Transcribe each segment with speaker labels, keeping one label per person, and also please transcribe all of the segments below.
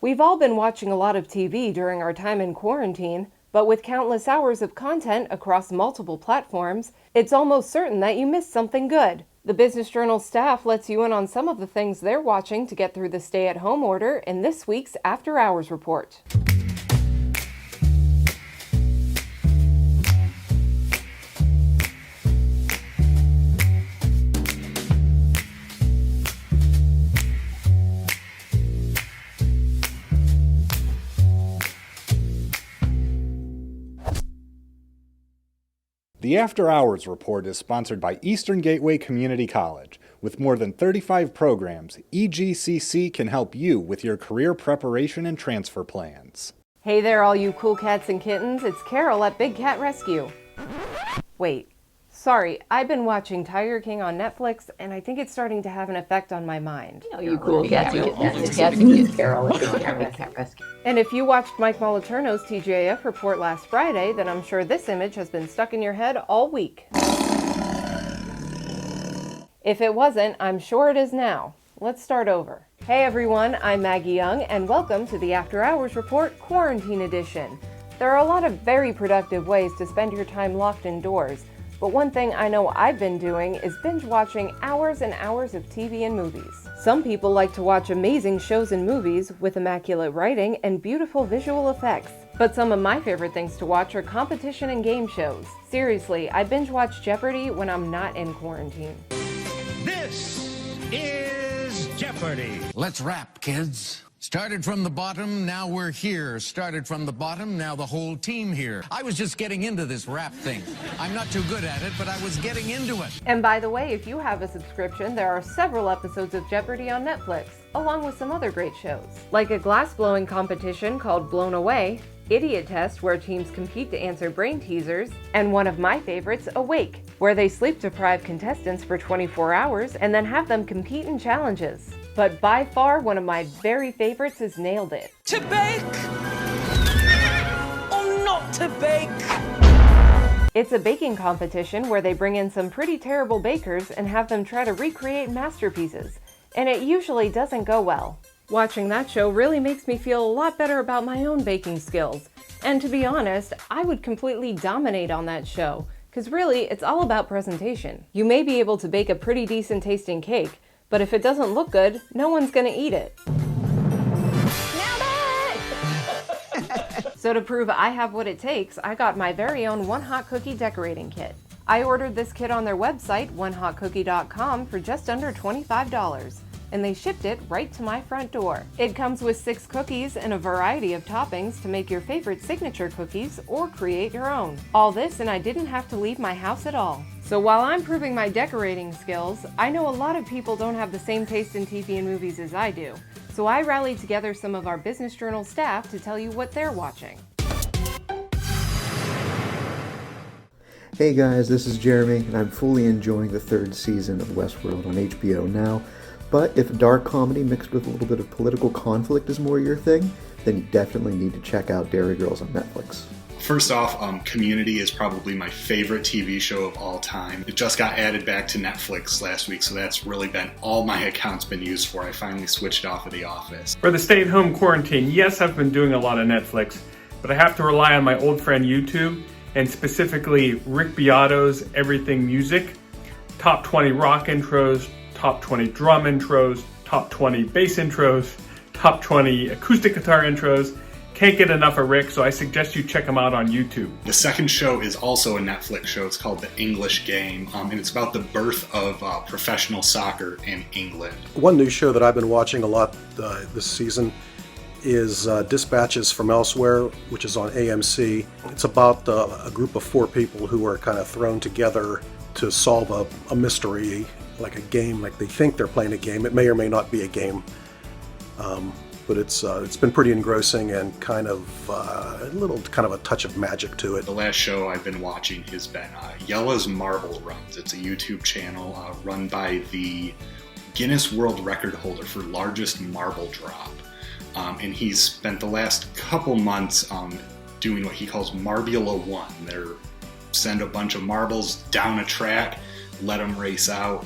Speaker 1: We've all been watching a lot of TV during our time in quarantine, but with countless hours of content across multiple platforms, it's almost certain that you missed something good. The Business Journal staff lets you in on some of the things they're watching to get through the stay-at-home order in this week's After Hours Report.
Speaker 2: The After Hours Report is sponsored by Eastern Gateway Community College. With more than 35 programs, EGCC can help you with your career preparation and transfer plans.
Speaker 1: Hey there, all you cool cats and kittens. It's Carol at Big Cat Rescue. Wait. Sorry, I've been watching Tiger King on Netflix, and I think it's starting to have an effect on my mind.
Speaker 3: You cool cats and kittens, Carol at Big Cat Rescue.
Speaker 1: And if you watched Mike Moliterno's TGIF report last Friday, then I'm sure this image has been stuck in your head all week. If it wasn't, I'm sure it is now. Let's start over. Hey everyone, I'm Maggie Young, and welcome to the After Hours Report Quarantine Edition. There are a lot of very productive ways to spend your time locked indoors, but one thing I know I've been doing is binge watching hours and hours of TV and movies. Some people like to watch amazing shows and movies with immaculate writing and beautiful visual effects. But some of my favorite things to watch are competition and game shows. Seriously, I binge watch Jeopardy when I'm not in quarantine.
Speaker 4: This is Jeopardy!
Speaker 5: Let's rap, kids. Started from the bottom, now we're here. Started from the bottom, now the whole team here. I was just getting into this rap thing. I'm not too good at it, but I was getting into it.
Speaker 1: And by the way, if you have a subscription, there are several episodes of Jeopardy on Netflix, along with some other great shows. Like a glass-blowing competition called Blown Away, Idiot Test, where teams compete to answer brain teasers, and one of my favorites, Awake, where they sleep-deprive contestants for 24 hours and then have them compete in challenges. But by far, one of my very favorites is Nailed It.
Speaker 6: To bake or not to bake?
Speaker 1: It's a baking competition where they bring in some pretty terrible bakers and have them try to recreate masterpieces, and it usually doesn't go well. Watching that show really makes me feel a lot better about my own baking skills, and to be honest, I would completely dominate on that show, because really, it's all about presentation. You may be able to bake a pretty decent tasting cake, but if it doesn't look good, no one's gonna eat it. So to prove I have what it takes, I got my very own One Hot Cookie decorating kit. I ordered this kit on their website, onehotcookie.com, for just under $25, and they shipped it right to my front door. It comes with 6 cookies and a variety of toppings to make your favorite signature cookies or create your own. All this, and I didn't have to leave my house at all. So while I'm proving my decorating skills, I know a lot of people don't have the same taste in TV and movies as I do. So I rallied together some of our Business Journal staff to tell you what they're watching.
Speaker 7: Hey guys, this is Jeremy, and I'm fully enjoying the 3rd season of Westworld on HBO now. But if dark comedy mixed with a little bit of political conflict is more your thing, then you definitely need to check out Dairy Girls on Netflix.
Speaker 2: First off, Community is probably my favorite TV show of all time. It just got added back to Netflix last week, so that's really been all my account's been used for. I finally switched off of The Office.
Speaker 8: For the stay-at-home quarantine, yes, I've been doing a lot of Netflix, but I have to rely on my old friend YouTube, and specifically Rick Beato's Everything Music, top 20 rock intros, top 20 drum intros, top 20 bass intros, top 20 acoustic guitar intros. Can't get enough of Rick, so I suggest you check him out on YouTube.
Speaker 2: The second show is also a Netflix show. It's called The English Game, and it's about the birth of professional soccer in England.
Speaker 9: One new show that I've been watching a lot this season is Dispatches from Elsewhere, which is on AMC. It's about a group of 4 people who are kind of thrown together to solve a mystery, like a game, like they think they're playing a game. It may or may not be a game. But it's been pretty engrossing and kind of a touch of magic to it.
Speaker 2: The last show I've been watching has been Yella's Marble Runs. It's a YouTube channel run by the Guinness World Record holder for largest marble drop. And he's spent the last couple months doing what he calls Marbula 1. They send a bunch of marbles down a track. let them race out,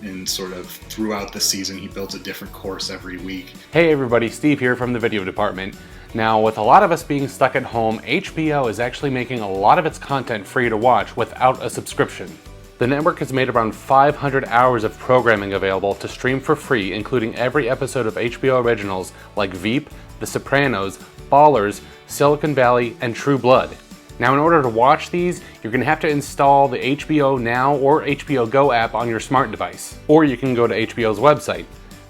Speaker 2: and sort of throughout the season he builds a different course every week.
Speaker 6: Hey everybody, Steve here from the video department. Now, with a lot of us being stuck at home, HBO is actually making a lot of its content free to watch without a subscription. The network has made around 500 hours of programming available to stream for free, including every episode of HBO originals like Veep, The Sopranos, Ballers, Silicon Valley, and True Blood. Now, in order to watch these, you're going to have to install the HBO Now or HBO Go app on your smart device, or you can go to HBO's website.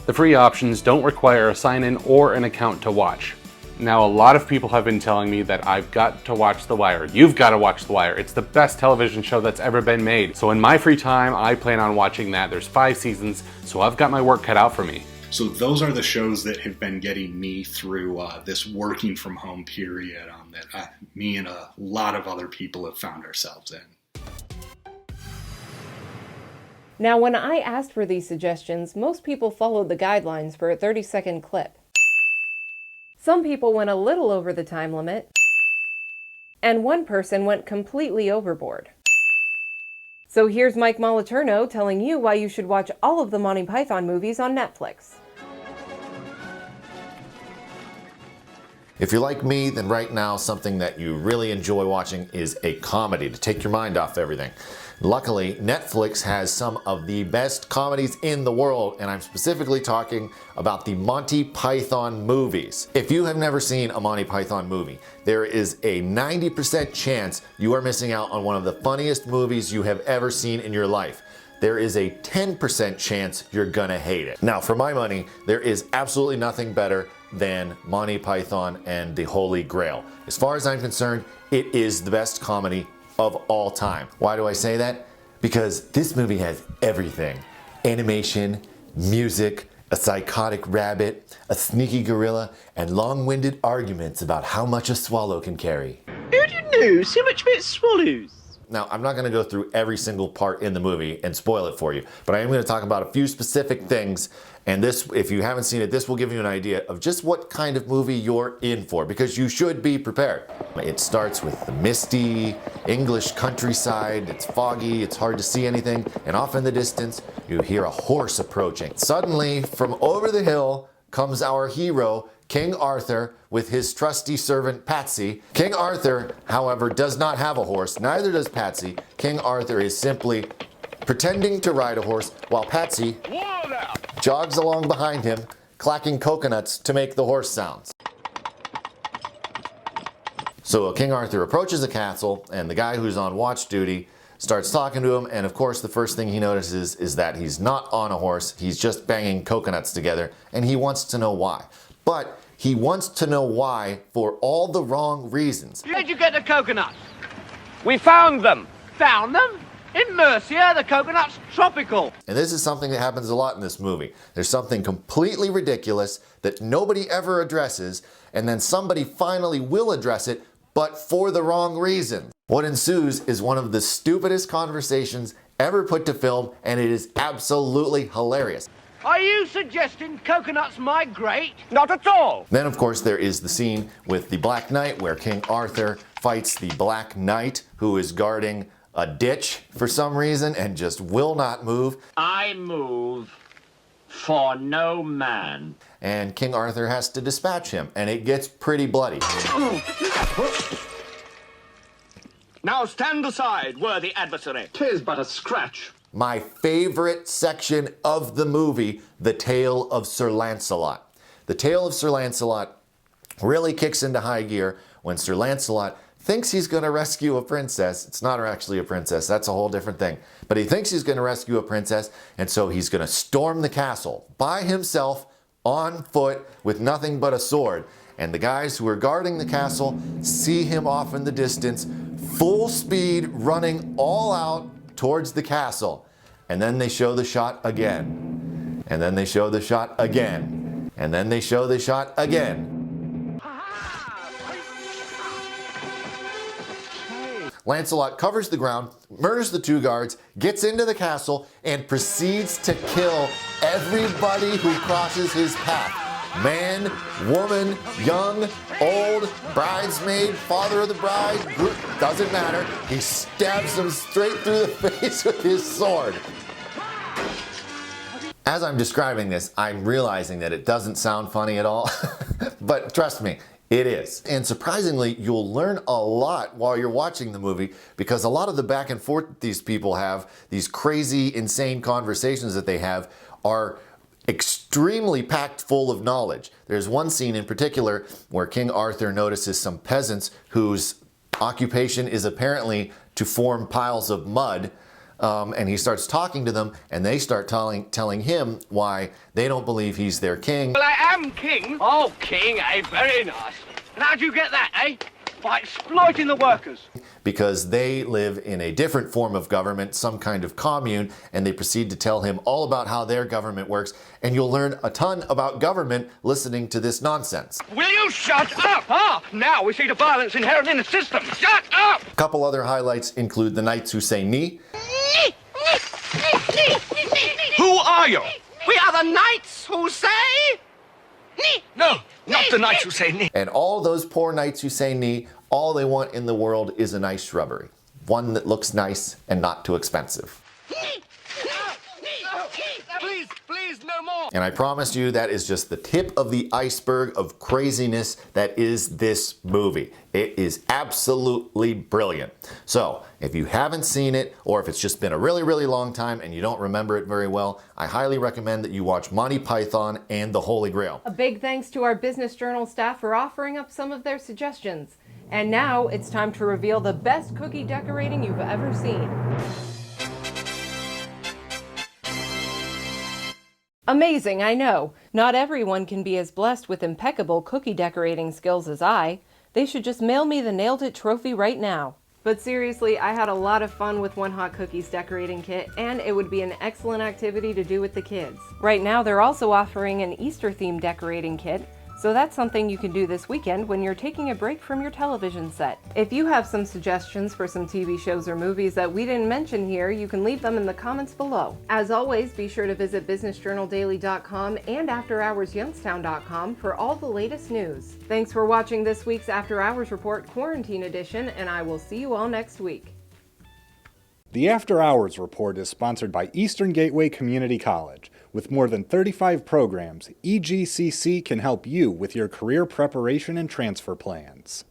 Speaker 6: The free options don't require a sign-in or an account to watch. Now, a lot of people have been telling me that I've got to watch The Wire. You've got to watch The Wire. It's the best television show that's ever been made. So in my free time, I plan on watching that. There's 5 seasons, so I've got my work cut out for me.
Speaker 2: So those are the shows that have been getting me through this working from home period that me and a lot of other people have found ourselves in.
Speaker 1: Now, when I asked for these suggestions, most people followed the guidelines for a 30-second clip. Some people went a little over the time limit, and one person went completely overboard. So here's Mike Moliterno telling you why you should watch all of the Monty Python movies on Netflix.
Speaker 10: If you're like me, then right now something that you really enjoy watching is a comedy to take your mind off everything. Luckily, Netflix has some of the best comedies in the world, and I'm specifically talking about the Monty Python movies. If you have never seen a Monty Python movie, there is a 90% chance you are missing out on one of the funniest movies you have ever seen in your life. There is a 10% chance you're gonna hate it. Now, for my money, there is absolutely nothing better than Monty Python and the Holy Grail. As far as I'm concerned, it is the best comedy of all time. Why do I say that? Because this movie has everything. Animation, music, a psychotic rabbit, a sneaky gorilla, and long-winded arguments about how much a swallow can carry.
Speaker 11: Who do you know so much about swallows?
Speaker 10: Now, I'm not going to go through every single part in the movie and spoil it for you, but I am going to talk about a few specific things, and this, if you haven't seen it, this will give you an idea of just what kind of movie you're in for, because you should be prepared. It starts with the misty English countryside. It's foggy, it's hard to see anything, and off in the distance, you hear a horse approaching. Suddenly, from over the hill comes our hero, King Arthur, with his trusty servant Patsy. King Arthur, however, does not have a horse, neither does Patsy. King Arthur is simply pretending to ride a horse while Patsy jogs along behind him, clacking coconuts to make the horse sounds. So King Arthur approaches the castle, and the guy who's on watch duty starts talking to him, and of course the first thing he notices is that he's not on a horse, he's just banging coconuts together, and he wants to know why. But he wants to know why for all the wrong reasons.
Speaker 11: Where'd you get the coconuts? We found them. Found them? In Mercer, the coconut's tropical.
Speaker 10: And this is something that happens a lot in this movie. There's something completely ridiculous that nobody ever addresses, and then somebody finally will address it, but for the wrong reason. What ensues is one of the stupidest conversations ever put to film, and it is absolutely hilarious.
Speaker 11: Are you suggesting coconuts migrate? Not at all.
Speaker 10: Then, of course, there is the scene with the Black Knight where King Arthur fights the Black Knight who is guarding a ditch for some reason and just will not move.
Speaker 11: I move for no man.
Speaker 10: And King Arthur has to dispatch him, and it gets pretty bloody.
Speaker 11: Now stand aside, worthy adversary. 'Tis but a scratch.
Speaker 10: My favorite section of the movie, the tale of Sir Lancelot. The tale of Sir Lancelot really kicks into high gear when Sir Lancelot thinks he's going to rescue a princess. It's not actually a princess, that's a whole different thing. But he thinks he's going to rescue a princess, and so he's going to storm the castle by himself, on foot, with nothing but a sword. And the guys who are guarding the castle see him off in the distance, full speed, running all out towards the castle. And then they show the shot again. And then they show the shot again. And then they show the shot again. Lancelot covers the ground, murders the 2 guards, gets into the castle, and proceeds to kill everybody who crosses his path. Man, woman, young, old, bridesmaid, father of the bride, doesn't matter. He stabs him straight through the face with his sword. As I'm describing this, I'm realizing that it doesn't sound funny at all, but trust me, it is. And surprisingly, you'll learn a lot while you're watching the movie, because a lot of the back and forth these people have, these crazy, insane conversations that they have, are extremely packed full of knowledge. There's one scene in particular where King Arthur notices some peasants whose occupation is apparently to form piles of mud, and he starts talking to them, and they start telling him why they don't believe he's their king.
Speaker 11: Well, I am king. Oh, king, eh? Very nice. And how'd you get that, eh? By exploiting the workers.
Speaker 10: Because they live in a different form of government, some kind of commune, and they proceed to tell him all about how their government works, and you'll learn a ton about government listening to this nonsense.
Speaker 11: Will you shut up? Ah, now we see the violence inherent in the system. Shut up!
Speaker 10: A couple other highlights include the knights who say "ni."
Speaker 11: Who are you? We are the knights who say... No, not the knights who say ni.
Speaker 10: And all those poor knights who say "ni," all they want in the world is a nice shrubbery. One that looks nice and not too expensive.
Speaker 11: Please, no more.
Speaker 10: And I promise you, that is just the tip of the iceberg of craziness that is this movie. It is absolutely brilliant. So, if you haven't seen it, or if it's just been a really, really long time and you don't remember it very well, I highly recommend that you watch Monty Python and the Holy Grail.
Speaker 1: A big thanks to our Business Journal staff for offering up some of their suggestions. And now it's time to reveal the best cookie decorating you've ever seen. Amazing, I know. Not everyone can be as blessed with impeccable cookie decorating skills as I. They should just mail me the Nailed It trophy right now. But seriously, I had a lot of fun with One Hot Cookies decorating kit, and it would be an excellent activity to do with the kids. Right now, they're also offering an Easter-themed decorating kit, so that's something you can do this weekend when you're taking a break from your television set. If you have some suggestions for some TV shows or movies that we didn't mention here, you can leave them in the comments below. As always, be sure to visit businessjournaldaily.com and afterhoursyoungstown.com for all the latest news. Thanks for watching this week's After Hours Report Quarantine Edition, and I will see you all next week.
Speaker 12: The After Hours Report is sponsored by Eastern Gateway Community College. With more than 35 programs, EGCC can help you with your career preparation and transfer plans.